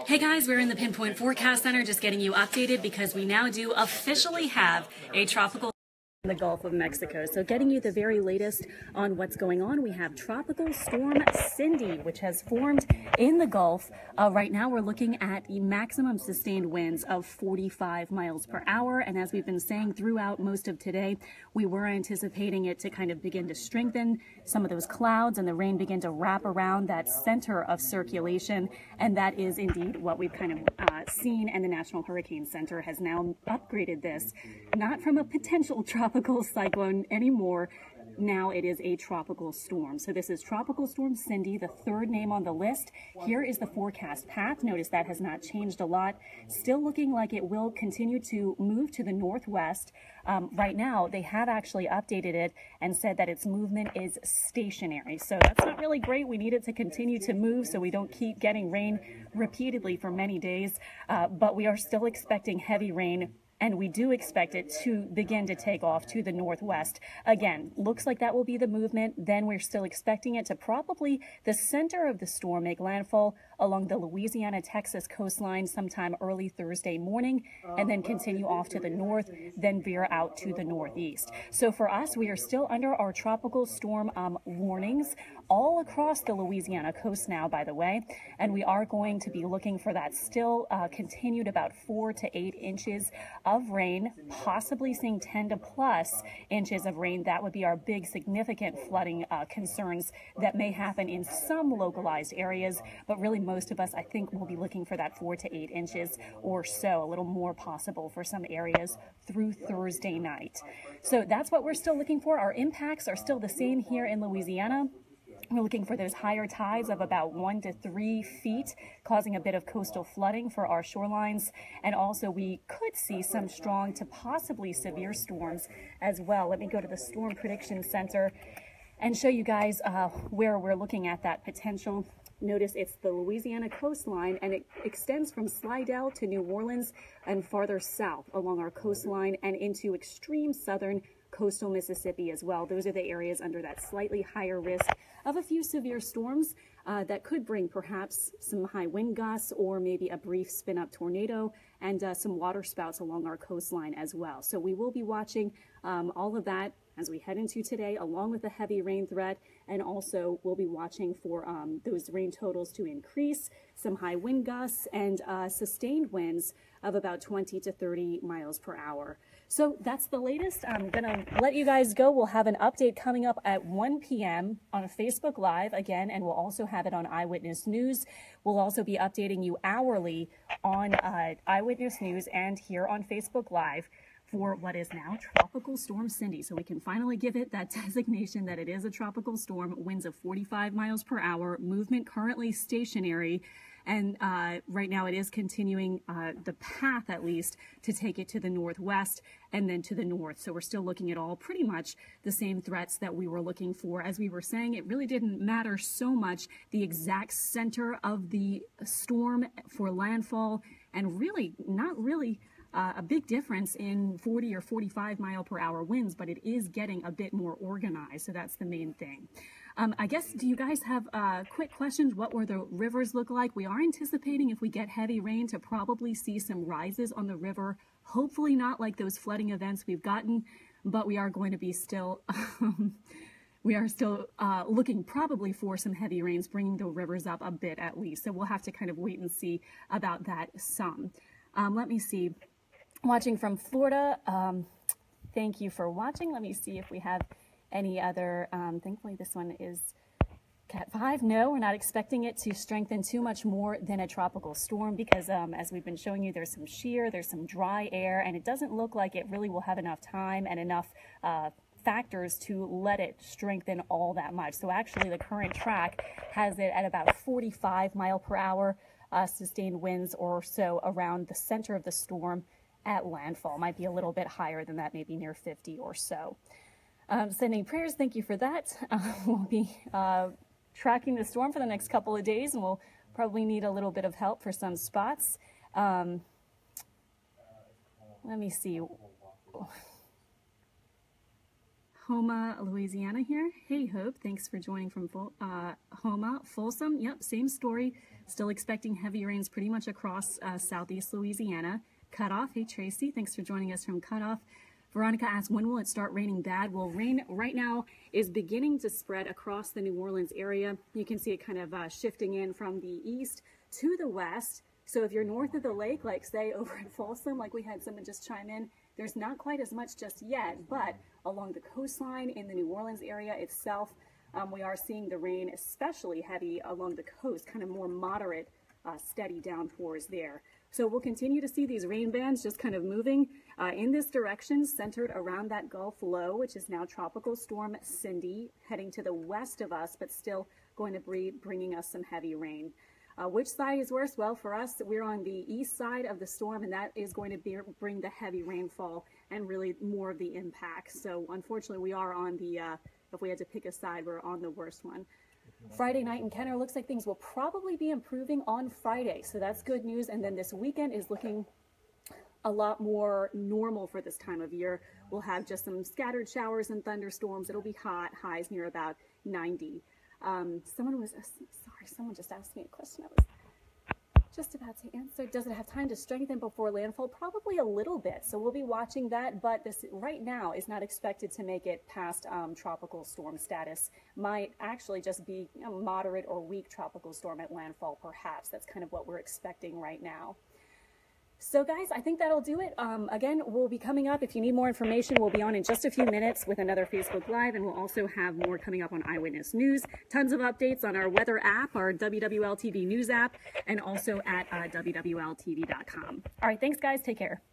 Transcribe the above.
Hey guys, we're in the Pinpoint Forecast Center just getting you updated because we now do officially have a tropical in the Gulf of Mexico. So getting you the very latest on what's going on, we have Tropical Storm Cindy, which has formed in the Gulf. Right now we're looking at the maximum sustained winds of 45 miles per hour. And as we've been saying throughout most of today, we were anticipating it to kind of begin to strengthen some of those clouds and the rain begin to wrap around that center of circulation. And that is indeed what we've kind of seen. And the National Hurricane Center has now upgraded this, not from a potential tropical cyclone anymore. Now it is a tropical storm. So this is Tropical Storm Cindy, the third name on the list. Here is the forecast path. Notice that has not changed a lot. Still looking like it will continue to move to the northwest. Right now, they have actually updated it and said that its movement is stationary. So that's not really great. We need it to continue to move so we don't keep getting rain repeatedly for many days. But we are still expecting heavy rain, and we do expect it to begin to take off to the northwest. Again, looks like that will be the movement. Then we're still expecting it to probably the center of the storm make landfall along the Louisiana-Texas coastline sometime early Thursday morning, and then continue off to the north, then veer out to the northeast. So for us, we are still under our tropical storm warnings all across the Louisiana coast now, by the way, and we are going to be looking for that still continued about 4 to 8 inches of rain, possibly seeing 10 to plus inches of rain. That would be our big significant flooding concerns that may happen in some localized areas, but really most of us, I think, will be looking for that 4 to 8 inches or so, a little more possible for some areas through Thursday night. So that's what we're still looking for. Our impacts are still the same here in Louisiana. We're looking for those higher tides of about 1 to 3 feet, causing a bit of coastal flooding for our shorelines. And also we could see some strong to possibly severe storms as well. Let me go to the Storm Prediction Center and show you guys where we're looking at that potential. Notice it's the Louisiana coastline, and it extends from Slidell to New Orleans and farther south along our coastline and into extreme southern coastal Mississippi as well. Those are the areas under that slightly higher risk of a few severe storms that could bring perhaps some high wind gusts or maybe a brief spin-up tornado and some water spouts along our coastline as well. So we will be watching all of that as we head into today, along with the heavy rain threat, and also we'll be watching for those rain totals to increase, some high wind gusts, and sustained winds of about 20 to 30 miles per hour. So that's the latest. I'm going to let you guys go. We'll have an update coming up at 1 p.m. on Facebook Live again, and we'll also have it on Eyewitness News. We'll also be updating you hourly on Eyewitness News and here on Facebook Live for what is now Tropical Storm Cindy. So we can finally give it that designation that it is a tropical storm, winds of 45 miles per hour, movement currently stationary, and right now it is continuing the path, at least, to take it to the northwest and then to the north. So we're still looking at all pretty much the same threats that we were looking for. As we were saying, it really didn't matter so much the exact center of the storm for landfall, and really not really a big difference in 40 or 45 mile per hour winds, but it is getting a bit more organized. So that's the main thing. I guess, do you guys have quick questions? What will the rivers look like? We are anticipating, if we get heavy rain, to probably see some rises on the river. Hopefully not like those flooding events we've gotten, but we are going to be still, looking probably for some heavy rains, bringing the rivers up a bit at least. So we'll have to kind of wait and see about that some. Let me see. Watching from Florida, thank you for watching. Let me see if we have any other, thankfully this one is Cat 5. No, we're not expecting it to strengthen too much more than a tropical storm because as we've been showing you, there's some shear, there's some dry air, and it doesn't look like it really will have enough time and enough factors to let it strengthen all that much. So actually the current track has it at about 45 mile per hour sustained winds or so around the center of the storm at landfall. Might be a little bit higher than that, maybe near 50 or so. Sending prayers, thank you for that. We'll be tracking the storm for the next couple of days, and we'll probably need a little bit of help for some spots. Let me see. Houma, Louisiana here. Hey, Hope, thanks for joining from Houma. Folsom, yep, same story. Still expecting heavy rains pretty much across southeast Louisiana. Cutoff, hey, Tracy, thanks for joining us from Cutoff. Veronica asks, when will it start raining bad? Well, rain right now is beginning to spread across the New Orleans area. You can see it kind of shifting in from the east to the west. So if you're north of the lake, like say over in Folsom, like we had someone just chime in, there's not quite as much just yet, but along the coastline in the New Orleans area itself, we are seeing the rain especially heavy along the coast, kind of more moderate, steady downpours there. So we'll continue to see these rain bands just kind of moving in this direction, centered around that Gulf low, which is now Tropical Storm Cindy, heading to the west of us, but still going to be bringing us some heavy rain. Which side is worse? Well, for us, we're on the east side of the storm, and that is going to bring the heavy rainfall and really more of the impact. So unfortunately, we are on the, if we had to pick a side, we're on the worst one. Friday night in Kenner, looks like things will probably be improving on Friday, so that's good news. And then this weekend is looking a lot more normal for this time of year. We'll have just some scattered showers and thunderstorms. It'll be hot, highs near about 90. Someone just asked me a question I was just about to answer. Does it have time to strengthen before landfall? Probably a little bit. So we'll be watching that, but this right now is not expected to make it past tropical storm status. Might actually just be a moderate or weak tropical storm at landfall, perhaps. That's kind of what we're expecting right now. So guys, I think that'll do it. Again, we'll be coming up. If you need more information, we'll be on in just a few minutes with another Facebook Live, and we'll also have more coming up on Eyewitness News. Tons of updates on our weather app, our WWL TV News app, and also at WWLTV.com. All right, thanks guys. Take care.